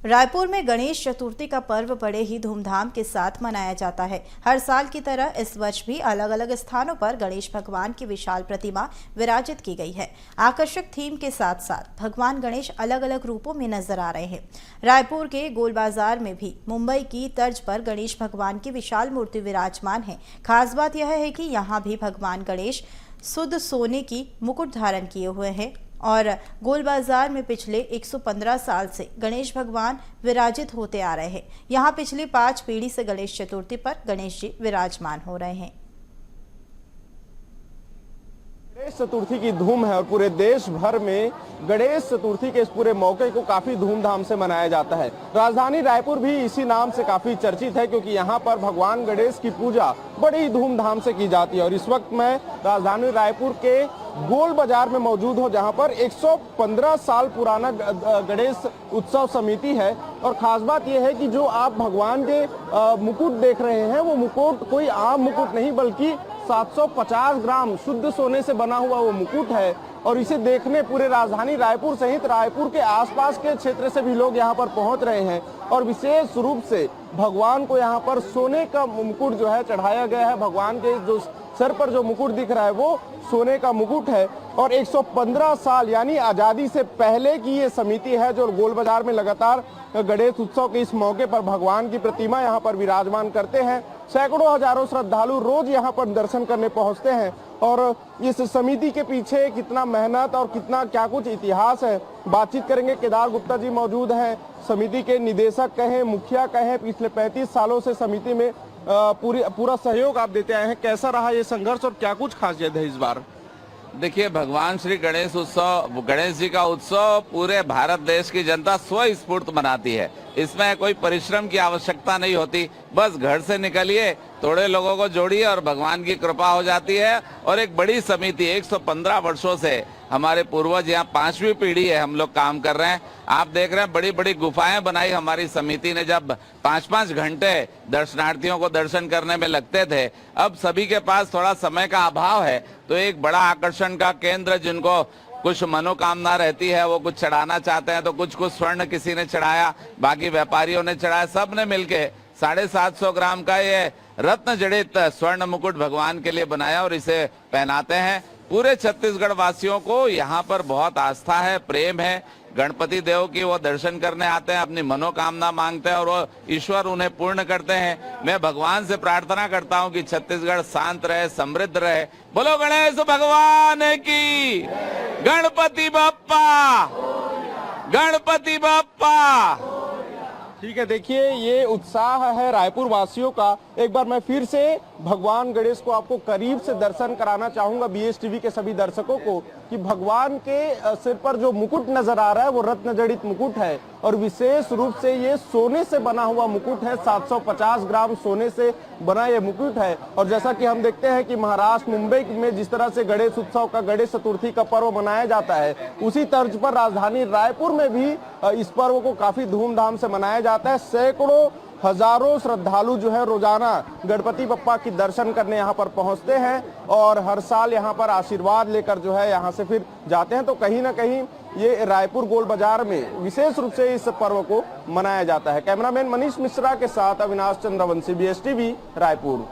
रायपुर में गणेश चतुर्थी का पर्व बड़े ही धूमधाम के साथ मनाया जाता है। हर साल की तरह इस वर्ष भी अलग अलग स्थानों पर गणेश भगवान की विशाल प्रतिमा विराजित की गई है। आकर्षक थीम के साथ साथ भगवान गणेश अलग अलग रूपों में नजर आ रहे हैं। रायपुर के गोल बाजार में भी मुंबई की तर्ज पर गणेश भगवान की विशाल मूर्ति विराजमान है। खास बात यह है कि यहाँ भी भगवान गणेश शुद्ध सोने की मुकुट धारण किए हुए हैं और गोल बाजार में पिछले 115 साल से गणेश भगवान विराजित होते आ रहे हैं। यहाँ पिछली 5 पीढ़ी से गणेश चतुर्थी पर गणेश जी विराजमान हो रहे हैं। गणेश चतुर्थी की धूम है और पूरे देश भर में गणेश चतुर्थी के इस पूरे मौके को काफी धूमधाम से मनाया जाता है। राजधानी रायपुर भी इसी नाम से काफी चर्चित है क्योंकि यहाँ पर भगवान गणेश की पूजा बड़ी धूमधाम से की जाती है। और इस वक्त मैं राजधानी रायपुर के गोल बाजार में मौजूद हूँ जहाँ पर 115 साल पुराना गणेश उत्सव समिति है। और खास बात यह है कि जो आप भगवान के मुकुट देख रहे हैं वो मुकुट कोई आम मुकुट नहीं बल्कि 750 ग्राम शुद्ध सोने से बना हुआ वो मुकुट है। और इसे देखने पूरे राजधानी रायपुर सहित रायपुर के आसपास के क्षेत्र से भी लोग यहाँ पर पहुँच रहे हैं। और विशेष रूप से भगवान को यहाँ पर सोने का मुकुट जो है चढ़ाया गया है। भगवान के जो सर पर जो मुकुट दिख रहा है वो सोने का मुकुट है। और 115 साल यानी आज़ादी से पहले की ये समिति है जो गोल बाजार में लगातार गणेश उत्सव के इस मौके पर भगवान की प्रतिमा यहाँ पर विराजमान करते हैं। सैकड़ों हजारों श्रद्धालु रोज यहाँ पर दर्शन करने पहुँचते हैं। और इस समिति के पीछे कितना मेहनत और कितना क्या कुछ इतिहास है, बातचीत करेंगे। केदार गुप्ता जी मौजूद हैं, समिति के निदेशक कहें, मुखिया कहें। पिछले 35 सालों से समिति में पूरा सहयोग आप देते आए हैं। कैसा रहा ये संघर्ष और क्या कुछ खासियत है इस बार? देखिए, भगवान श्री गणेश उत्सव, गणेश जी का उत्सव पूरे भारत देश की जनता स्वस्फूर्त मनाती है। इसमें कोई परिश्रम की आवश्यकता नहीं होती। बस घर से निकलिए, थोड़े लोगों को जोड़िए और भगवान की कृपा हो जाती है। और एक बड़ी समिति 115 वर्षों से हमारे पूर्वज, यहाँ 5वीं पीढ़ी है हम लोग काम कर रहे हैं। आप देख रहे हैं बड़ी बड़ी गुफाएं बनाई हमारी समिति ने। जब 5-5 घंटे दर्शनार्थियों को दर्शन करने में लगते थे, अब सभी के पास थोड़ा समय का अभाव है तो एक बड़ा आकर्षण का केंद्र, जिनको कुछ मनोकामना रहती है वो कुछ चढ़ाना चाहते हैं, तो कुछ स्वर्ण किसी ने चढ़ाया, बाकी व्यापारियों ने चढ़ाया, सब ने मिलके 750 ग्राम का ये रत्न जड़ित स्वर्ण मुकुट भगवान के लिए बनाया और इसे पहनाते हैं। पूरे छत्तीसगढ़ वासियों को यहाँ पर बहुत आस्था है, प्रेम है। गणपति देव की वो दर्शन करने आते हैं, अपनी मनोकामना मांगते हैं और वो ईश्वर उन्हें पूर्ण करते हैं। मैं भगवान से प्रार्थना करता हूँ कि छत्तीसगढ़ शांत रहे, समृद्ध रहे। बोलो गणेश भगवान की, गणपति बप्पा, गणपति बप्पा। ठीक है, देखिए ये उत्साह है रायपुर वासियों का। एक बार मैं फिर से भगवान गणेश को आपको करीब से दर्शन कराना चाहूंगा, BSTV के सभी दर्शकों को, कि भगवान के सिर पर जो मुकुट नजर आ रहा है वो रत्न जड़ित मुकुट है। और विशेष रूप से ये सोने से बना हुआ मुकुट है। 750 ग्राम सोने से बना ये मुकुट है। और जैसा कि हम देखते हैं कि महाराष्ट्र, मुंबई में जिस तरह से गणेश उत्सव का, गणेश चतुर्थी का पर्व मनाया जाता है, उसी तर्ज पर राजधानी रायपुर में भी इस पर्व को काफी धूमधाम से मनाया जाता है। सैकड़ों हजारों श्रद्धालु जो है रोजाना गणपति बप्पा की दर्शन करने यहाँ पर पहुँचते हैं और हर साल यहाँ पर आशीर्वाद लेकर जो है यहाँ से फिर जाते हैं। तो कहीं ना कहीं ये रायपुर गोल बाजार में विशेष रूप से इस पर्व को मनाया जाता है। कैमरामैन मनीष मिश्रा के साथ अविनाश चंद्रवंशी, BSTV रायपुर।